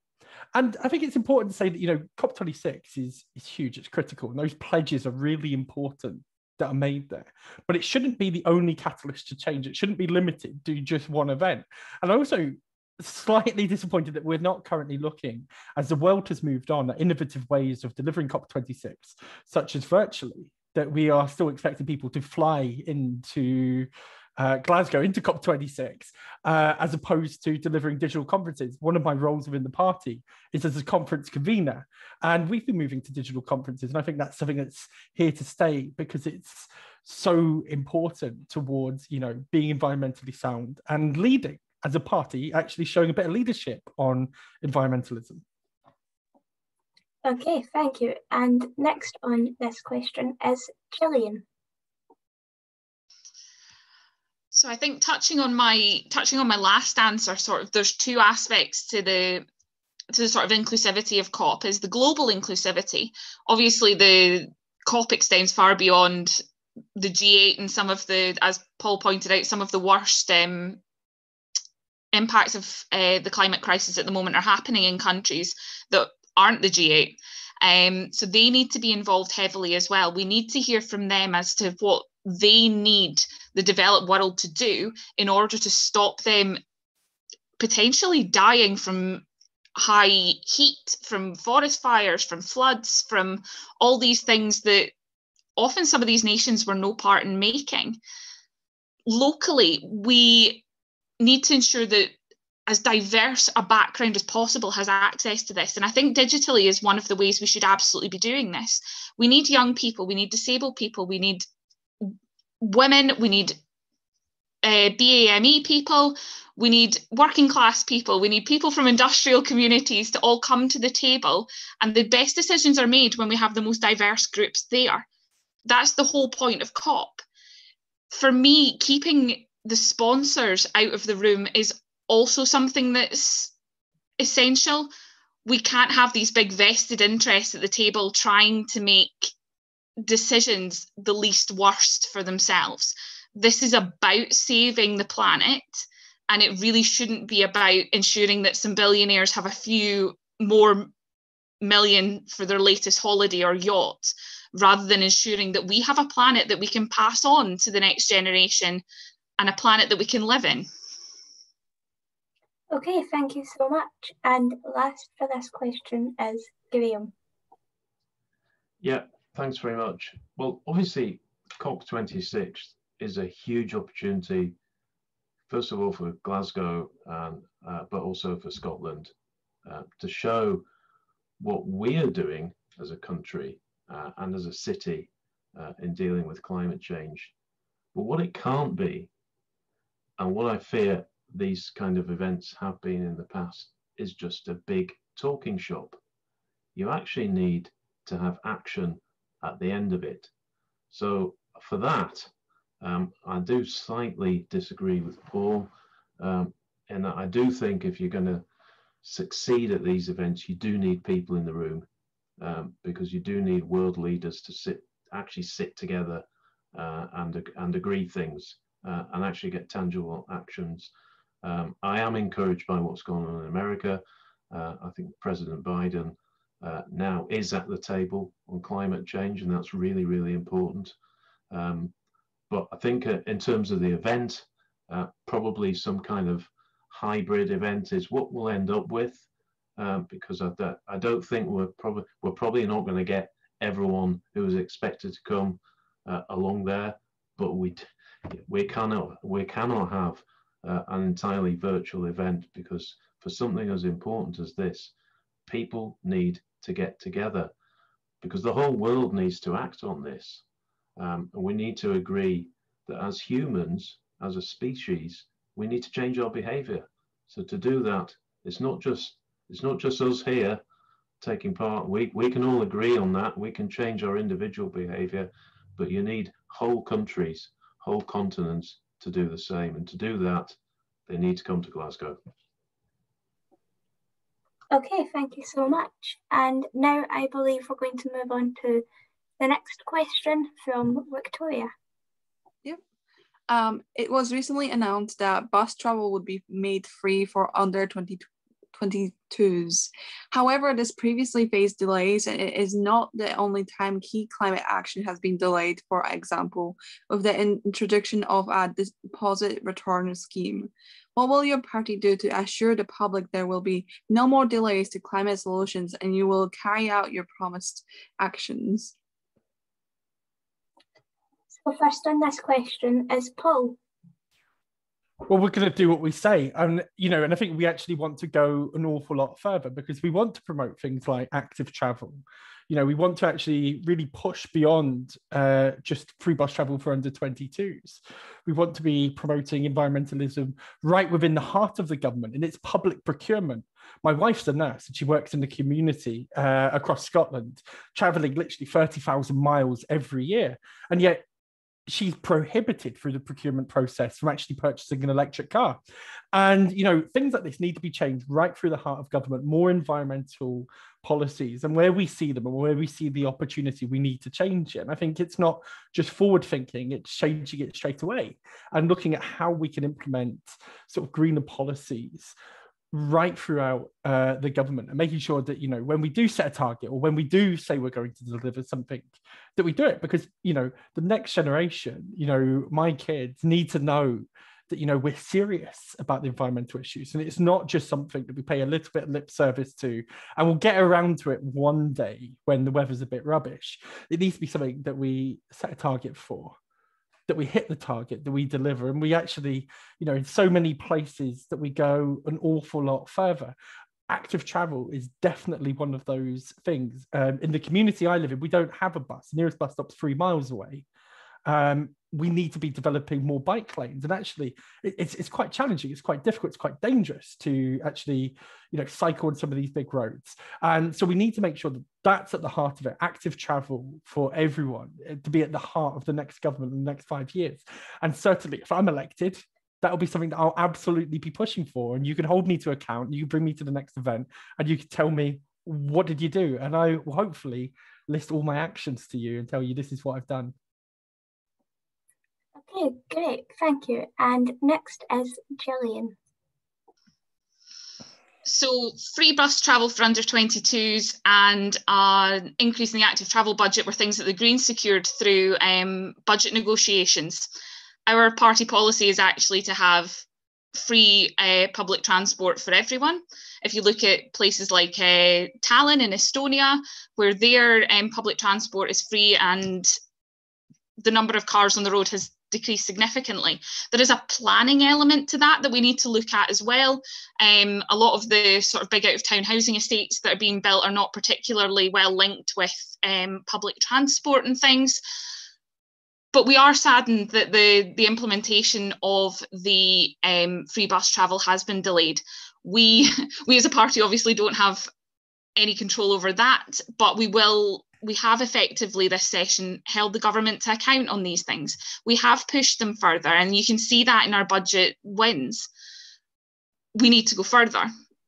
And I think it's important to say that, COP26 is huge, it's critical, and those pledges are really important that are made there. But it shouldn't be the only catalyst to change. It shouldn't be limited to just one event. And I'm also slightly disappointed that we're not currently looking, as the world has moved on, at innovative ways of delivering COP26, such as virtually, that we are still expecting people to fly into Glasgow, into COP26, as opposed to delivering digital conferences. One of my roles within the party is as a conference convener, and we've been moving to digital conferences, and I think that's something that's here to stay, because it's so important towards, being environmentally sound and leading as a party, actually showing a bit of leadership on environmentalism. Okay, thank you. And next on this question is Gillian. So I think touching on my last answer, there's two aspects to the sort of inclusivity of COP. Is the global inclusivity. Obviously, the COP extends far beyond the G8, and some of the, as Paul pointed out, some of the worst impacts of the climate crisis at the moment are happening in countries that aren't the G8. So they need to be involved heavily as well. We need to hear from them as to what they need the developed world to do in order to stop them potentially dying from high heat, from forest fires, from floods, from all these things that often some of these nations were no part in making. Locally, we need to ensure that as diverse a background as possible has access to this. And I think digitally is one of the ways we should absolutely be doing this. We need young people, we need disabled people, we need women, we need BAME people, we need working class people, we need people from industrial communities to all come to the table, and the best decisions are made when we have the most diverse groups there. That's the whole point of COP. For me, keeping the sponsors out of the room is also something that's essential. We can't have these big vested interests at the table trying to make decisions the least worst for themselves. This is about saving the planet, and it really shouldn't be about ensuring that some billionaires have a few more million for their latest holiday or yacht, rather than ensuring that we have a planet that we can pass on to the next generation and a planet that we can live in. Okay, thank you so much. And last for this question is Graham. Yeah, thanks very much. Well, obviously, COP26 is a huge opportunity, first of all, for Glasgow, but also for Scotland, to show what we are doing as a country and as a city in dealing with climate change. But what it can't be, and what I fear these kind of events have been in the past, is just a big talking shop. You actually need to have action at the end of it. So for that, I do slightly disagree with Paul, and I do think if you're going to succeed at these events, you do need people in the room, because you do need world leaders to actually sit together and agree things and actually get tangible actions. I am encouraged by what's going on in America. I think President Biden now is at the table on climate change, and that's really, really important. But I think in terms of the event, probably some kind of hybrid event is what we'll end up with, because I don't think we're probably not going to get everyone who is expected to come along there, but we cannot have an entirely virtual event, because for something as important as this, people need to get together, because the whole world needs to act on this. And we need to agree that as humans, as a species, we need to change our behavior. So to do that, it's not just us here taking part. We can all agree on that. We can change our individual behavior, but you need whole countries, whole continents to do the same. And to do that, they need to come to Glasgow. Okay, thank you so much. And now I believe we're going to move on to the next question from Victoria. Yep. It was recently announced that bus travel would be made free for under 22s. However, this previously faced delays, and it is not the only time key climate action has been delayed, for example, with the introduction of a deposit return scheme. What will your party do to assure the public there will be no more delays to climate solutions and you will carry out your promised actions? So first on this question is Paul. Well, we're going to do what we say. And I think we actually want to go an awful lot further, because we want to promote things like active travel. We want to actually really push beyond just free bus travel for under 22s. We want to be promoting environmentalism right within the heart of the government, and it's public procurement. My wife's a nurse and she works in the community across Scotland, traveling literally 30,000 miles every year. And yet she's prohibited through the procurement process from actually purchasing an electric car. And, things like this need to be changed right through the heart of government, more environmental policies, and where we see them and where we see the opportunity, we need to change it. And I think it's not just forward thinking, it's changing it straight away and looking at how we can implement sort of greener policies right throughout the government, and making sure that, you know, when we do set a target, or when we do say we're going to deliver something, that we do it. Because, you know, the next generation, you know, my kids need to know that, you know, we're serious about the environmental issues, and it's not just something that we pay a little bit of lip service to and we'll get around to it one day when the weather's a bit rubbish. It needs to be something that we set a target for, that we hit the target, that we deliver. And we actually, you know, in so many places that we go an awful lot further. Active travel is definitely one of those things. In the community I live in, we don't have a bus. The nearest bus stop's 3 miles away. We need to be developing more bike lanes, and actually it's quite challenging, it's quite difficult, it's quite dangerous to actually, you know, cycle on some of these big roads. And so we need to make sure that that's at the heart of it. Active travel for everyone to be at the heart of the next government in the next 5 years. And certainly if I'm elected, that'll be something that I'll absolutely be pushing for. And you can hold me to account, you can bring me to the next event, and you can tell me, what did you do? And I will hopefully list all my actions to you and tell you this is what I've done. Okay, great, thank you. And next is Gillian. So free bus travel for under 22s and an increase in the active travel budget were things that the Greens secured through budget negotiations. Our party policy is actually to have free public transport for everyone. If you look at places like Tallinn in Estonia, where their public transport is free and the number of cars on the road has decreased significantly. There is a planning element to that we need to look at as well. A lot of the sort of big out of town housing estates that are being built are not particularly well linked with public transport and things. But we are saddened that the implementation of the free bus travel has been delayed. We as a party obviously don't have any control over that, but we have effectively this session held the government to account on these things. We have pushed them further, and you can see that in our budget wins. We need to go further.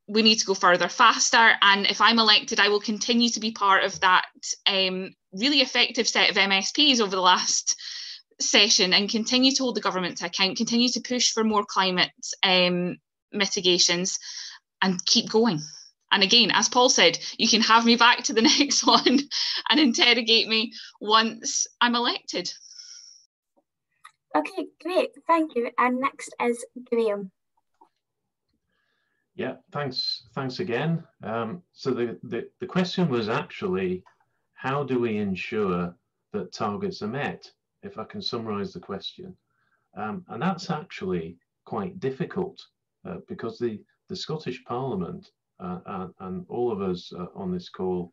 We need to go further faster. And if I'm elected, I will continue to be part of that really effective set of MSPs over the last session, and continue to hold the government to account, continue to push for more climate mitigations, and keep going. And again, as Paul said, you can have me back to the next one and interrogate me once I'm elected. Okay, great, thank you. And next is Graham. Yeah, thanks again. So the question was actually, how do we ensure that targets are met? If I can summarize the question. And that's actually quite difficult because the Scottish Parliament and all of us on this call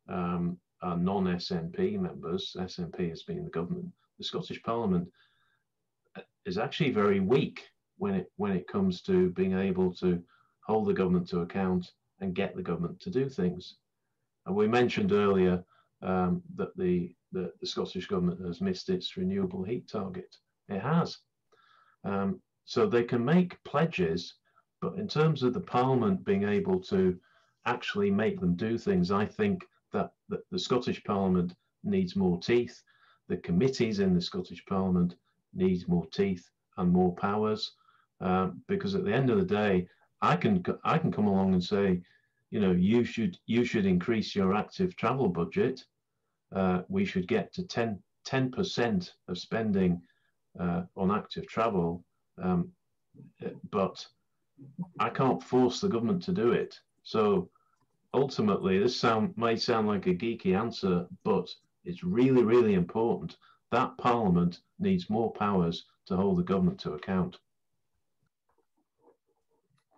are non-SNP members. SNP has been the government. The Scottish Parliament is actually very weak when it comes to being able to hold the government to account and get the government to do things. And we mentioned earlier that the Scottish government has missed its renewable heat target. It has. So they can make pledges, but in terms of the Parliament being able to actually make them do things, I think that the Scottish Parliament needs more teeth. The committees in the Scottish Parliament need more teeth and more powers, because at the end of the day, I can come along and say, you know, you should increase your active travel budget. We should get to 10% of spending on active travel, but I can't force the government to do it. So ultimately, this may sound like a geeky answer, but it's really, really important that Parliament needs more powers to hold the government to account.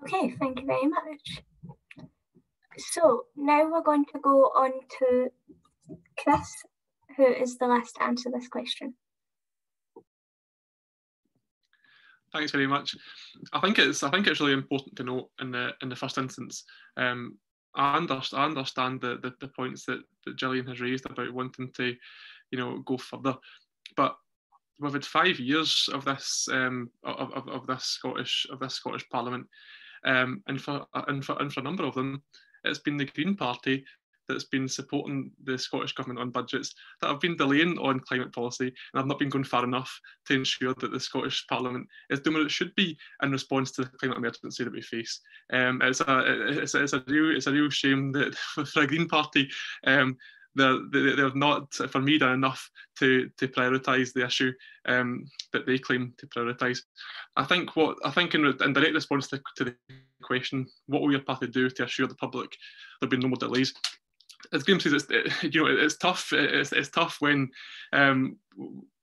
Okay, thank you very much. So now we're going to go on to Chris, who is the last to answer this question. Thanks very much. I think it's really important to note in the first instance. I understand the points that Gillian has raised about wanting to, you know, go further, but we've had 5 years of this of this Scottish Parliament, and for a number of them, it's been the Green Party that's been supporting the Scottish Government on budgets that have been delaying on climate policy and have not been going far enough to ensure that the Scottish Parliament is doing what it should be in response to the climate emergency that we face. It's a real shame that for a Green Party, they're not, for me, done enough to prioritise the issue that they claim to prioritise. I think in direct response to the question, what will your party do to assure the public there'll be no more delays? As Graham says, it's tough. It's tough when in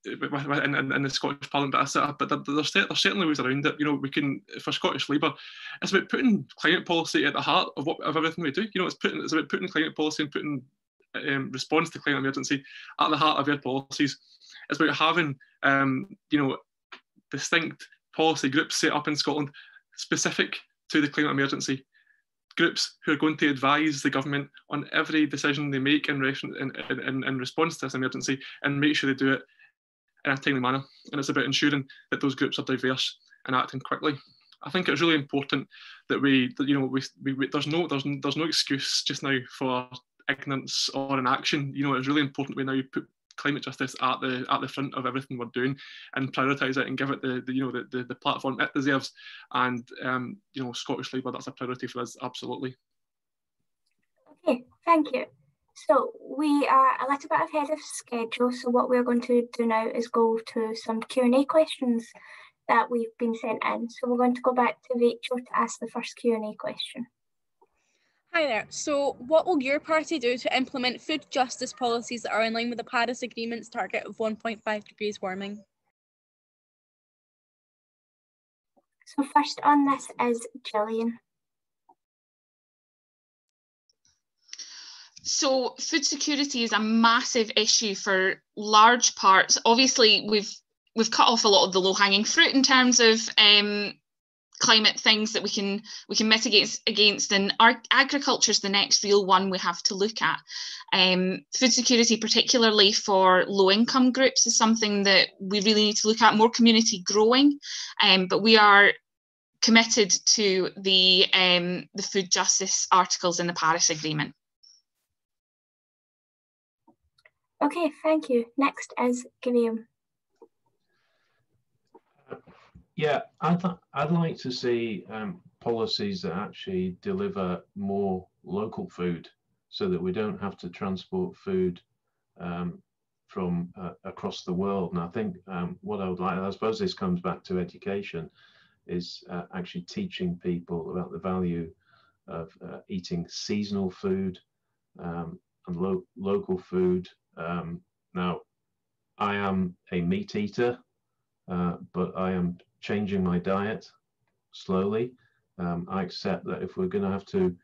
the Scottish Parliament, but there's certainly ways around it. We can, for Scottish Labour, it's about putting climate policy at the heart of everything we do. It's about putting climate policy and putting response to climate emergency at the heart of our policies. It's about having distinct policy groups set up in Scotland specific to the climate emergency, groups who are going to advise the government on every decision they make in response to this emergency and make sure they do it in a timely manner. And it's about ensuring that those groups are diverse and acting quickly. I think it's really important that there's no excuse just now for ignorance or inaction. It's really important we now put climate justice at the front of everything we're doing and prioritise it and give it the platform it deserves. And Scottish Labour, that's a priority for us, absolutely. Okay, thank you. So we are a little bit ahead of schedule. So what we're going to do now is go to some Q&A questions that we've been sent in. So we're going to go back to Rachel to ask the first Q&A question. Hi there. So what will your party do to implement food justice policies that are in line with the Paris Agreement's target of 1.5 degrees warming? So first on this is Gillian. So food security is a massive issue for large parts. Obviously, we've cut off a lot of the low-hanging fruit in terms of climate things that we can mitigate against, and our agriculture is the next real one we have to look at. Food security, particularly for low-income groups, is something that we really need to look at. More community growing, but we are committed to the food justice articles in the Paris Agreement. Okay, thank you. Next is Graham. Yeah, I'd like to see policies that actually deliver more local food, so that we don't have to transport food from across the world. And I think what I would like, and I suppose this comes back to education, is actually teaching people about the value of eating seasonal food and local food. Now, I am a meat eater, but I am changing my diet slowly. I accept that if we're going to have to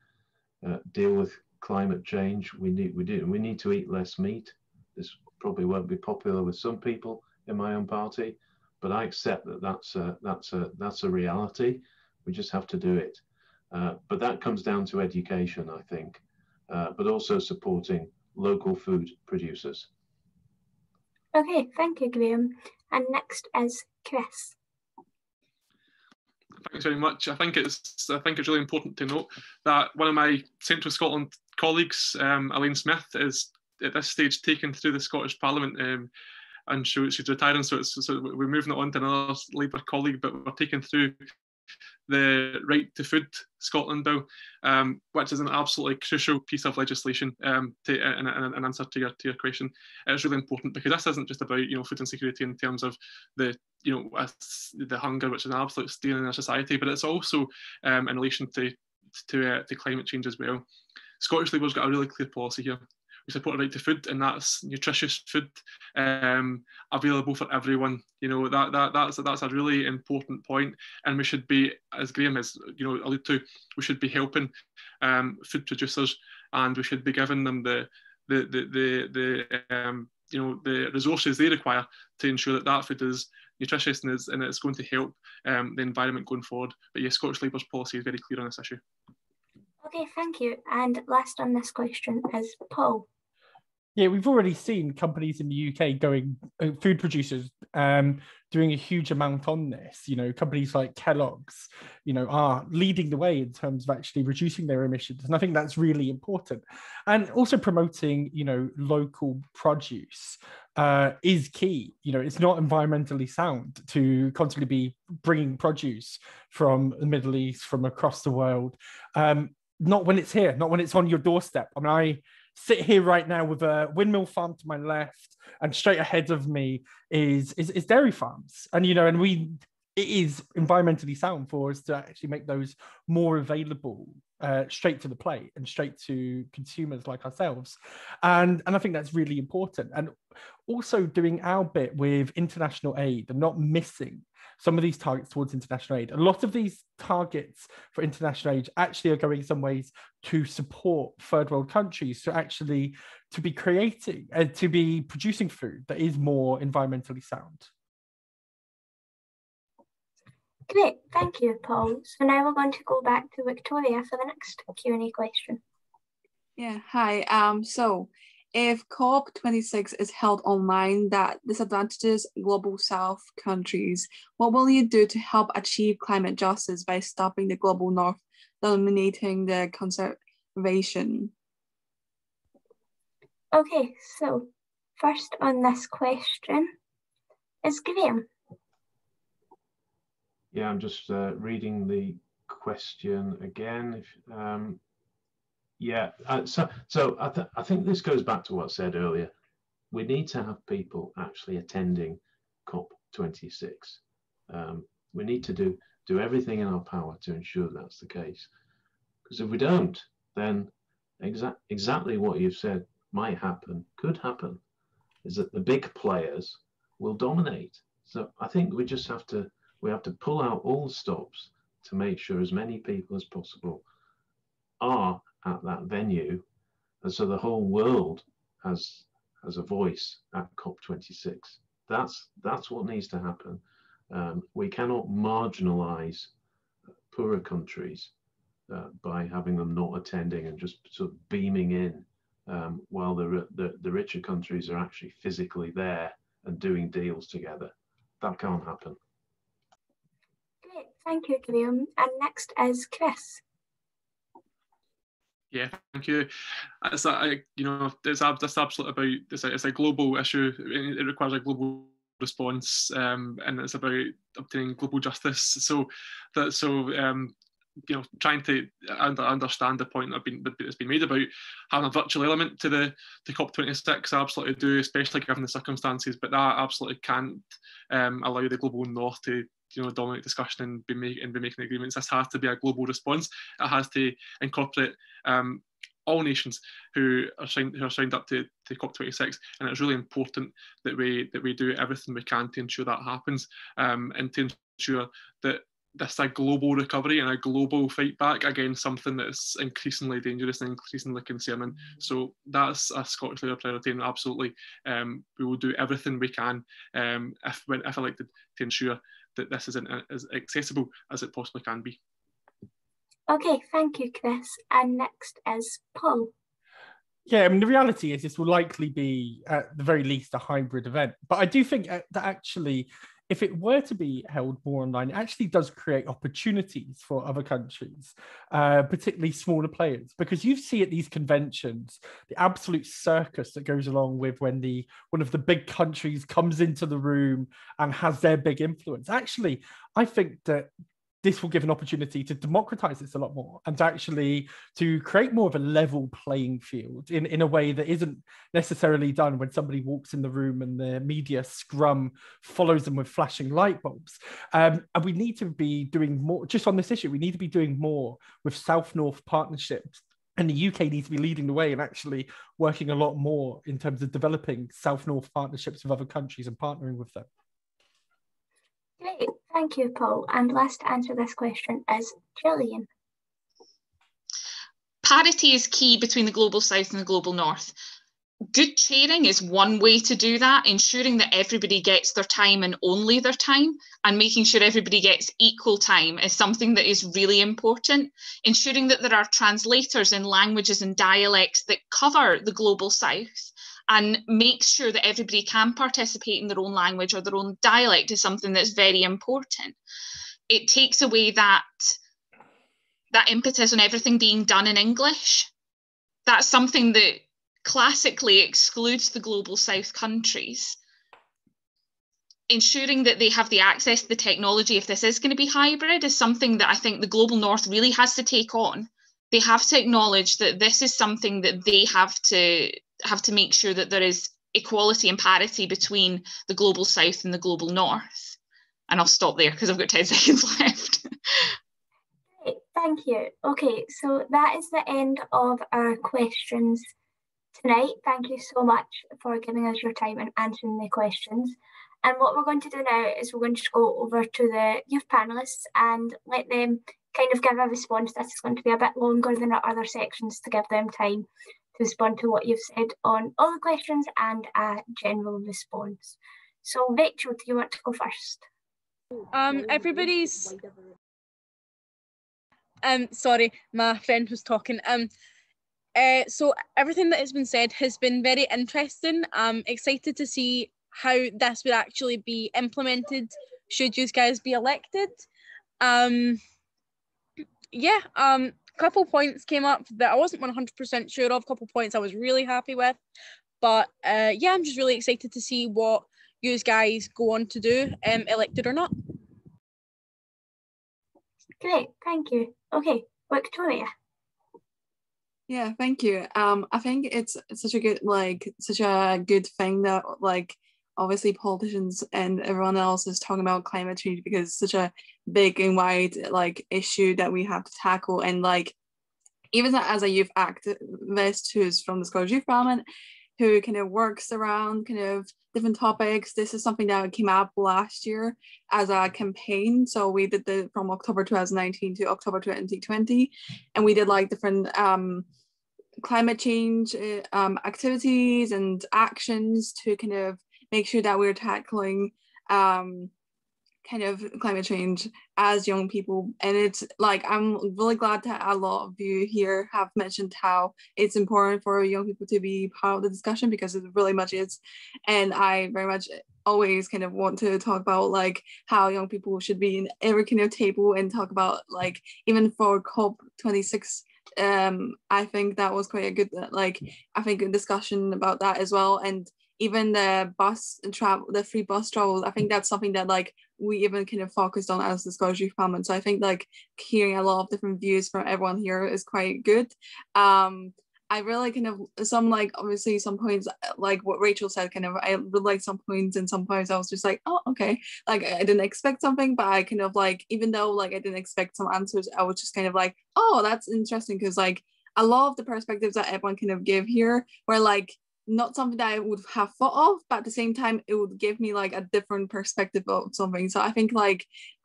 deal with climate change, we need to eat less meat. This probably won't be popular with some people in my own party, but I accept that that's a reality. We just have to do it. But that comes down to education, I think, but also supporting local food producers. Okay, thank you, Graham. And next is Chris. Thanks very much. I think it's really important to note that one of my Central Scotland colleagues, Elaine Smith, is at this stage taken through the Scottish Parliament, and she's retiring, so we're moving it on to another Labour colleague, but we're taking through the Right to Food Scotland bill, which is an absolutely crucial piece of legislation in answer to your question. It's really important because this isn't just about food insecurity in terms of the hunger, which is an absolute strain in our society, but it's also in relation to climate change as well. Scottish Labour's got a really clear policy here. We support a right to food, and that's nutritious food available for everyone. That's a really important point, and we should be, as Graham has alluded to, we should be helping food producers, and we should be giving them the resources they require to ensure that food is nutritious and it's going to help the environment going forward. But yes, Scottish Labour's policy is very clear on this issue. Okay, thank you. And last on this question is Paul. Yeah, we've already seen companies in the UK going, food producers, doing a huge amount on this. You know, companies like Kellogg's, you know, are leading the way in terms of actually reducing their emissions. And I think that's really important. And also promoting, you know, local produce is key. You know, it's not environmentally sound to constantly be bringing produce from the Middle East, from across the world. Not when it's here, not when it's on your doorstep. I mean, I sit here right now with a windmill farm to my left, and straight ahead of me is dairy farms. And, you know, and it is environmentally sound for us to actually make those more available straight to the plate and straight to consumers like ourselves. And I think that's really important. And also doing our bit with international aid and not missing some of these targets towards international aid. A lot of these targets for international aid actually are going some ways to support third world countries to be creating and to be producing food that is more environmentally sound. Great, thank you, Paul. So now we're going to go back to Victoria for the next Q&A question. Yeah, hi. So if COP26 is held online that disadvantages global south countries, what will you do to help achieve climate justice by stopping the global north dominating the conservation? Okay, so first on this question is Graham. Yeah, I'm just reading the question again. So I think this goes back to what I said earlier. We need to have people actually attending COP26. We need to do everything in our power to ensure that's the case. Because if we don't, then exactly what you've said could happen, is that the big players will dominate. So I think we have to pull out all the stops to make sure as many people as possible are at that venue, and so the whole world has a voice at COP26. That's what needs to happen. We cannot marginalize poorer countries by having them not attending and just sort of beaming in, while the richer countries are actually physically there and doing deals together. That can't happen. Great, thank you, Graham. And next is Chris. Yeah, thank you. It's that's absolutely about it's a global issue. It requires a global response, and it's about obtaining global justice. So trying to understand the point that's been made about having a virtual element to the COP26. I absolutely do, especially given the circumstances. But that absolutely can't allow the global north to dominate discussion and be making agreements. This has to be a global response. It has to incorporate all nations who are signed up to COP26, and it's really important that we do everything we can to ensure that happens, and to ensure that this is a global recovery and a global fight back against something that's increasingly dangerous and increasingly concerning. So that's a Scottish Labour priority, and absolutely we will do everything we can, if elected, to ensure that this is as accessible as it possibly can be. Okay, thank you, Chris. And next is Paul. Yeah, I mean, the reality is this will likely be, at the very least, a hybrid event. But I do think that actually, if it were to be held more online, it actually does create opportunities for other countries, particularly smaller players, because you see at these conventions the absolute circus that goes along with when one of the big countries comes into the room and has their big influence. Actually, I think that this will give an opportunity to democratize this a lot more and to create more of a level playing field in a way that isn't necessarily done when somebody walks in the room and the media scrum follows them with flashing light bulbs. And we need to be doing more just on this issue. We need to be doing more with South-North partnerships. And the UK needs to be leading the way and actually working a lot more in terms of developing South-North partnerships with other countries and partnering with them. Great, thank you, Paul. And last to answer this question is Gillian. Parity is key between the global south and the global north. Good chairing is one way to do that, ensuring that everybody gets their time and only their time, and making sure everybody gets equal time is something that is really important. Ensuring that there are translators in languages and dialects that cover the global south, and makes sure that everybody can participate in their own language or their own dialect is something that's very important. It takes away that impetus on everything being done in English. That's something that classically excludes the global south countries. Ensuring that they have the access to the technology, if this is going to be hybrid, is something that I think the global north really has to take on. They have to acknowledge that this is something that they have to make sure that there is equality and parity between the global south and the global north. And I'll stop there because I've got 10 seconds left. Thank you. Okay, so that is the end of our questions tonight. Thank you so much for giving us your time and answering the questions. And what we're going to do now is we're going to go over to the youth panellists and let them kind of give a response. This is going to be a bit longer than our other sections to give them time to respond to what you've said on all the questions and a general response. So Rachel, do you want to go first? Everybody's sorry, my friend was talking. So everything that has been said has been very interesting. I'm excited to see how this would actually be implemented should you guys be elected. Couple points came up that I wasn't 100% sure of, couple points I was really happy with, but yeah, I'm just really excited to see what you guys go on to do, elected or not. Great, thank you. Okay, Victoria. Yeah, thank you. I think it's such a good thing that obviously politicians and everyone else is talking about climate change, because it's such a big and wide issue that we have to tackle. And even as a youth activist who's from the Scottish Youth Parliament, who kind of works around kind of different topics, this is something that came up last year as a campaign. So we did from October 2019 to October 2020, and we did different climate change activities and actions to kind of make sure that we're tackling kind of climate change as young people. And it's I'm really glad that a lot of you here have mentioned how it's important for young people to be part of the discussion, because it really much is. And I very much always kind of want to talk about how young people should be in every kind of table and talk about even for COP26. I think that was quite a good a discussion about that as well. And even the free bus travel, I think that's something that we even kind of focused on as the Scottish Youth Parliament. So I think hearing a lot of different views from everyone here is quite good. I really kind of obviously some points what Rachel said, kind of I really like some points, and some points I was just oh okay, I didn't expect something, but I kind of even though I didn't expect some answers, I was just kind of oh, that's interesting, because a lot of the perspectives that everyone kind of give here were not something that I would have thought of, but at the same time it would give me a different perspective of something. So I think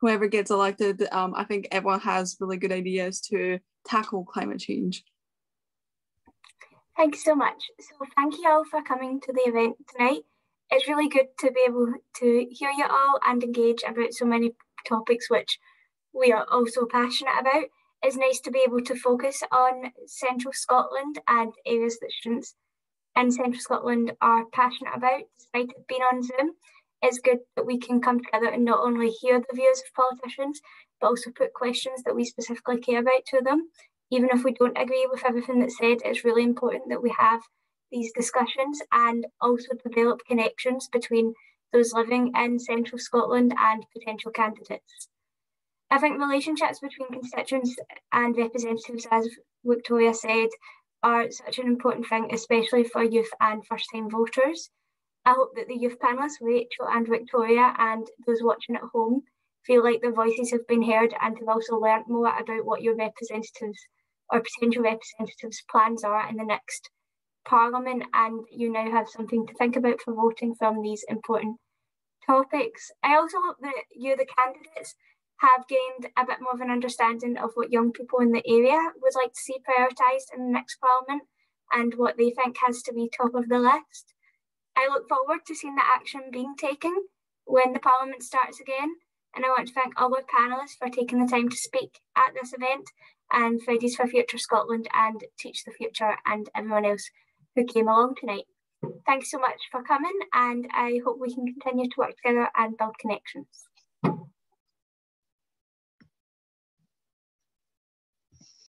whoever gets elected, I think everyone has really good ideas to tackle climate change. Thank you so much. So thank you all for coming to the event tonight. It's really good to be able to hear you all and engage about so many topics which we are also passionate about. It's nice to be able to focus on Central Scotland and areas that students in Central Scotland are passionate about, despite it being on Zoom. It's good that we can come together and not only hear the views of politicians, but also put questions that we specifically care about to them. Even if we don't agree with everything that's said, it's really important that we have these discussions and also develop connections between those living in Central Scotland and potential candidates. I think relationships between constituents and representatives, as Victoria said, are such an important thing, especially for youth and first-time voters. I hope that the youth panellists, Rachel and Victoria, and those watching at home, feel like their voices have been heard and have also learnt more about what your representatives or potential representatives' plans are in the next Parliament, and you now have something to think about for voting from these important topics. I also hope that you, the candidates, have gained a bit more of an understanding of what young people in the area would like to see prioritised in the next Parliament and what they think has to be top of the list. I look forward to seeing the action being taken when the Parliament starts again, and I want to thank all our panellists for taking the time to speak at this event, and Fridays for Future Scotland and Teach the Future, and everyone else who came along tonight. thanks so much for coming, and I hope we can continue to work together and build connections.